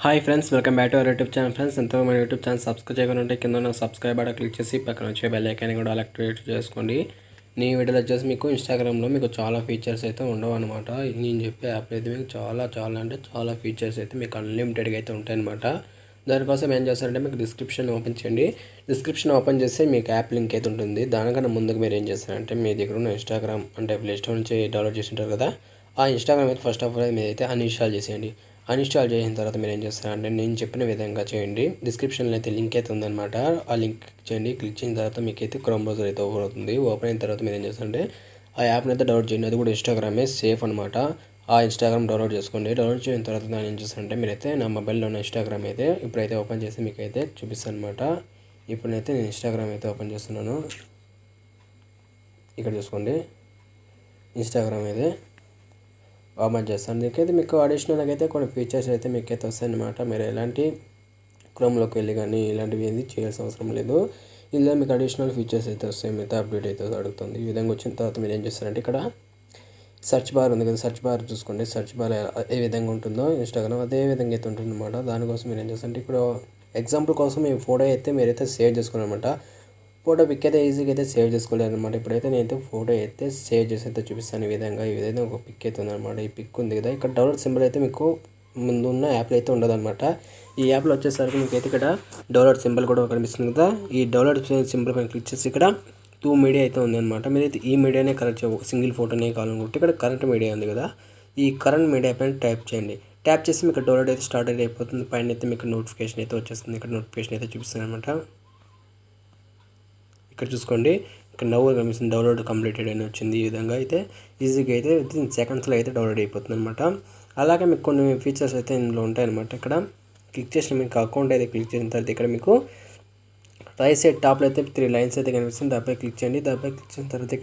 Hi friends, welcome back to our YouTube channel. Friends, ఎంతో మన YouTube channel subscribe చేయకుండా కింద ఉన్న సబ్స్క్రైబ్ బటన్ క్లిక్ చేసి పక్కన వచ్చే బెల్ ఐకాన్ కూడా యాక్టివేట్ చేసుకోండి. నీ వీడియోలో వచ్చేసి మీకు ఇన్స్టాగ్రామ్లో మీకు చాలా ఫీచర్స్ అయితే ఉండవు అనమాట. నేను చెప్పే యాప్ అయితే మీకు చాలా ఫీచర్స్ అయితే మీకు అన్లిమిటెడ్గా అయితే ఉంటాయన్నమాట. దానికోసం ఏం చేస్తారంటే మీకు డిస్క్రిప్షన్ ఓపెన్ చేయండి. డిస్క్రిప్షన్ ఓపెన్ చేస్తే మీకు యాప్ లింక్ అయితే ఉంటుంది. దానికన్నా ముందుకు మీరు ఏం చేస్తారంటే మీ దగ్గర ఉన్న ఇన్స్టాగ్రామ్ అంటే ప్లేస్టోర్ నుంచి డౌన్లోడ్ చేసి ఉంటారు కదా, ఆ ఇన్స్టాగ్రామ్ అయితే ఫస్ట్ ఆఫ్ ఆల్ మీరు అయితే అన్ఇన్స్టాల్ చేసేయండి. అన్ఇన్స్టాల్ చేసిన తర్వాత మీరు ఏం చేస్తారంటే నేను చెప్పిన విధంగా చేయండి. డిస్క్రిప్షన్లో అయితే లింక్ అయితే ఉందన్నమాట. ఆ లింక్ చేయండి. క్లిక్ చేసిన తర్వాత మీకు అయితే క్రోమ్ బ్రౌజర్ అయితే ఓపెన్ అవుతుంది. ఓపెన్ అయిన తర్వాత మీరు ఏం చేస్తారంటే ఆ యాప్ని అయితే డౌన్లోడ్ చేయండి. అది కూడా ఇన్స్టాగ్రామే సేఫ్ అనమాట. ఆ ఇన్స్టాగ్రామ్ డౌన్లోడ్ చేసుకోండి. డౌన్లోడ్ చేసిన తర్వాత దాన్ని ఏం చేస్తారంటే మీరైతే నా మొబైల్లో ఉన్న ఇన్స్టాగ్రామ్ అయితే ఇప్పుడైతే ఓపెన్ చేసి మీకు అయితే చూపిస్తాను అనమాట. ఇప్పుడైతే నేను ఇన్స్టాగ్రామ్ అయితే ఓపెన్ చేస్తున్నాను. ఇక్కడ చూసుకోండి, ఇన్స్టాగ్రామ్ అయితే ఓపెన్ చేస్తాను. దీనికైతే మీకు అడిషనల్గా అయితే కొన్ని ఫీచర్స్ అయితే మీకు అయితే వస్తాయన్నమాట. మీరు ఎలాంటి క్రోమ్లోకి వెళ్ళి కానీ ఇలాంటివి ఏది చేయాల్సిన అవసరం లేదు. ఇందులో మీకు అడిషనల్ ఫీచర్స్ అయితే వస్తాయి. మిగతా అప్డేట్ అయితే అడుగుతుంది. ఈ విధంగా వచ్చిన తర్వాత మీరు ఏం చేస్తారంటే ఇక్కడ సెర్చ్ బార్ ఉంది కదా, సెర్చ్ బార్ చూసుకోండి. సెర్చ్ బార్ ఏ విధంగా ఉంటుందో ఇన్స్టాగ్రామ్ అదే విధంగా అయితే ఉంటుంది అనమాట. దానికోసం మీరు ఏం చేస్తారంటే ఇక్కడ ఎగ్జాంపుల్ కోసం మీ ఫోటో అయితే మీరైతే సేవ్ చేసుకోవాలన్నమాట. ఫోటో పిక్ అయితే ఈజీగా అయితే సేవ్ చేసుకోలేరు అనమాట. ఇప్పుడైతే నేనైతే ఫోటో అయితే సేవ్ చేసి అయితే చూపిస్తాను. ఈ విధంగా ఒక పిక్ అయితే ఉందన్నమాట. ఈ పిక్ ఉంది కదా, ఇక్కడ డౌన్లోడ్ సింబల్ అయితే మీకు ముందు ఉన్న యాప్లో అయితే ఉండదన్నమాట. ఈ యాప్లో వచ్చేసరికి మీకు అయితే ఇక్కడ డౌన్లోడ్ సింబల్ కూడా కనిపిస్తుంది కదా. ఈ డౌన్లోడ్ సింబల్ పైన క్లిక్ చేసి ఇక్కడ 2 మీడియా అయితే ఉంది అనమాట. మీరైతే ఈ మీడియానే కరెక్ట్ సింగిల్ ఫోటోనే కావాలనుకుంటే ఇక్కడ కరెంట్ మీడియా ఉంది కదా, ఈ కరెంట్ మీడియా పైన ట్యాప్ చేయండి. ట్యాప్ చేసి మీకు డౌన్లోడ్ అయితే స్టార్ట్ అయితే అయిపోతుంది. పైన అయితే మీకు నోటిఫికేషన్ అయితే వచ్చేస్తుంది. ఇక్కడ నోటిఫికేషన్ అయితే చూపిస్తుంది అనమాట. ఇక్కడ చూసుకోండి, ఇక్కడ నవ్వు కనిపిస్తుంది డౌన్లోడ్ కంప్లీటెడ్ అని వచ్చింది. ఈ విధంగా అయితే ఈజీగా అయితే వితిన్ సెకండ్స్లో అయితే డౌన్లోడ్ అయిపోతుంది అనమాట. అలాగే మీకు కొన్ని ఫీచర్స్ అయితే ఇందులో ఉంటాయన్నమాట. ఇక్కడ క్లిక్ చేసిన మీకు అకౌంట్ అయితే క్లిక్ చేసిన తర్వాత ఇక్కడ మీకు రైట్ సైడ్ టాప్లో అయితే 3 లైన్స్ అయితే కనిపిస్తుంది. దానిపై క్లిక్ చేయండి. దానిపై క్లిక్ చేసిన తర్వాత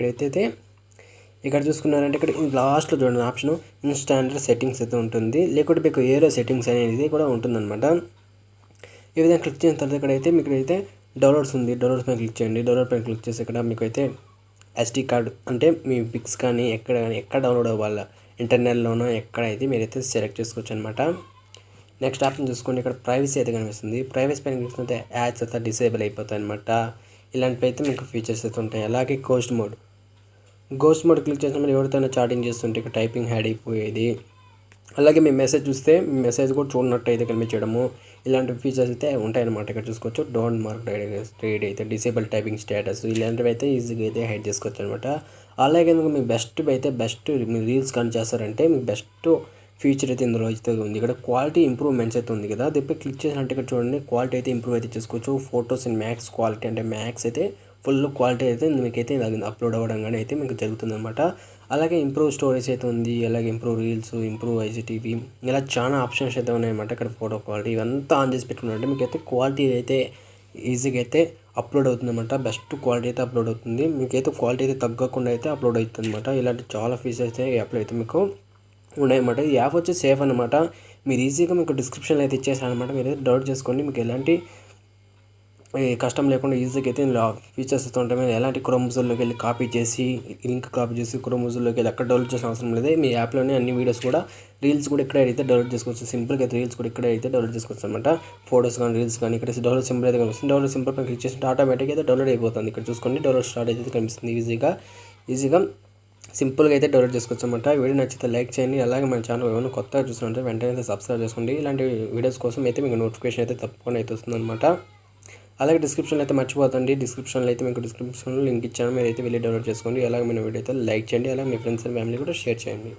ఇక్కడ చూసుకున్నారంటే ఇక్కడ లాస్ట్లో చూడండి ఆప్షన్ ఇన్స్టాండర్డ్ సెట్టింగ్స్ అయితే ఉంటుంది. లేకుంటే మీకు ఏరో సెట్టింగ్స్ అనేది కూడా ఉంటుందన్నమాట. ఈ విధంగా క్లిక్ చేసిన తర్వాత ఇక్కడైతే మీకు అయితే డౌన్లోడ్స్ ఉంది. డౌన్లోడ్స్ పైన క్లిక్ చేయండి. డౌన్లోడ్ పైన క్లిక్ చేసి ఇక్కడ మీకు అయితే SD కార్డ్ అంటే మీ పిక్స్ కానీ ఎక్కడ డౌన్లోడ్ అవ్వాల, ఇంటర్నెట్లోనో ఎక్కడైతే మీరైతే సెలెక్ట్ చేసుకోవచ్చు అనమాట. నెక్స్ట్ ఆప్షన్ చూసుకోండి, ఇక్కడ ప్రైవసీ అయితే కనిపిస్తుంది. ప్రైవసీ పైన క్లిక్ చేస్తే యాడ్స్ అయితే డిసేబుల్ అయిపోతాయి అనమాట. ఇలాంటివి అయితే మీకు ఫీచర్స్ అయితే ఉంటాయి. అలాగే గోస్ట్ మోడ్ క్లిక్ చేసినప్పుడు ఎవరితోనైనా చాటింగ్ చేస్తుంటే ఇక్కడ టైపింగ్ హ్యాడ్ అయిపోయేది. అలాగే మీ మెసేజ్ చూస్తే మీ మెసేజ్ కూడా చూడనట్టు అయితే కనిపించడము, ఇలాంటి ఫీచర్స్ అయితే ఉంటాయన్నమాట. ఇక్కడ చూసుకోవచ్చు. డోంట్ మార్క్ రైడ్ అయితే డిసేబుల్ టైపింగ్ స్టేటస్ ఇలాంటివి అయితే ఈజీగా అయితే హైడ్ చేసుకోవచ్చు అనమాట. అలాగే మీకు బెస్ట్ మీరు రీల్స్ కానీ చేస్తారంటే మీకు బెస్ట్ ఫీచర్ అయితే ఇందులో అయితే ఉంది. ఇక్కడ క్వాలిటీ ఇంప్రూవ్మెంట్స్ అయితే ఉంది కదా, దీనిపై క్లిక్ చేసినట్టు ఇక్కడ చూడండి క్వాలిటీ అయితే ఇంప్రూవ్ అయితే చేసుకోవచ్చు. ఫొటోస్ ఇన్ మ్యాక్స్ క్వాలిటీ అంటే మ్యాక్స్ అయితే ఫుల్ క్వాలిటీ అయితే మీకైతే అప్లోడ్ అవ్వడం కానీ అయితే మీకు జరుగుతుంది అనమాట. అలాగే ఇంప్రూవ్ స్టోరేజ్ అయితే ఉంది. అలాగే ఇంప్రూవ్ రీల్స్, ఇంప్రూవ్ IGTV ఇలా చాలా ఆప్షన్స్ అయితే ఉన్నాయన్నమాట. ఇక్కడ ఫోటో క్వాలిటీ ఇవంతా ఆన్ చేసి పెట్టుకున్నారంటే మీకైతే క్వాలిటీ అయితే ఈజీగా అయితే అప్లోడ్ అవుతుంది అనమాట. బెస్ట్ క్వాలిటీ అయితే అప్లోడ్ అవుతుంది. మీకైతే క్వాలిటీ అయితే తగ్గకుండా అయితే అప్లోడ్ అవుతుంది అనమాట. ఇలాంటి చాలా ఫీచర్స్ అయితే ఈ యాప్లో అయితే మీకు ఉన్నాయన్నమాట. ఈ యాప్ వచ్చి సేఫ్ అనమాట. మీరు ఈజీగా మీకు డిస్క్రిప్షన్లో అయితే ఇచ్చేసారనమాట. మీరు అయితే డౌన్లోడ్ చేసుకోండి. మీకు ఎలాంటి కష్టం లేకుండా ఈజీగా అయితే ఫీచర్స్ అయితే ఉంటాయి. మీరు ఎలాంటి క్రోమోజోల్లోకి వెళ్ళి లింక్ కాపీ చేసి క్రోమోజోల్లోకి వెళ్ళి అక్కడ డౌన్లోడ్ చేసిన అవసరం లేదు. మీ యాప్లోనే అన్ని వీడియోస్ కూడా రీల్స్ కూడా ఇక్కడ అయితే డౌన్లోడ్ చేసుకోవచ్చు. సింపుల్గా అయితే రీల్స్ కూడా ఇక్కడ అయితే డౌన్లోడ్ చేసుకోవచ్చు అనమాట. ఫోటోస్ కానీ రీల్స్ కానీ ఇక్కడ డౌన్లోడ్ సింపుల్ అయితే కనిపిస్తుంది. డౌన్లోడ్ సింపుల్ పై క్లిక్ చేసి ఆటోమేటిక్గా అయితే డౌన్లోడ్ అయిపోతుంది. ఇక్కడ చూసుకోండి డౌన్లోడ్ స్టార్ట్ అయితే కనిపిస్తుంది. ఈజీగా సింపుల్గా అయితే డౌన్లోడ్ చేసుకోవచ్చు అనమాట. వీడియో నచ్చితే లైక్ చేయండి. అలాగే మన ఛానల్ ఏమైనా కొత్తగా చూస్తుంటే వెంటనే అయితే సబ్స్క్రైబ్ చేసుకోండి. ఇలాంటి వీడియోస్ కోసం అయితే మీకు నోటిఫికేషన్ అయితే తప్పకుండా అయితే వస్తుంది అనమాట. అలాగే డిస్క్రిప్షన్లో అయితే మర్చిపోతండి. డిస్క్రిప్షన్లో అయితే మీకు డిస్క్రిప్షన్లో లింక్ ఇచ్చాను. మీరు అయితే వెళ్ళి డౌన్లోడ్ చేసుకోండి. అలాగే మన వీడియో అయితే లైక్ చేయండి. అలాగే మీ ఫ్రెండ్స్ అండ్ ఫ్యామిలీ కూడా షేర్ చేయండి.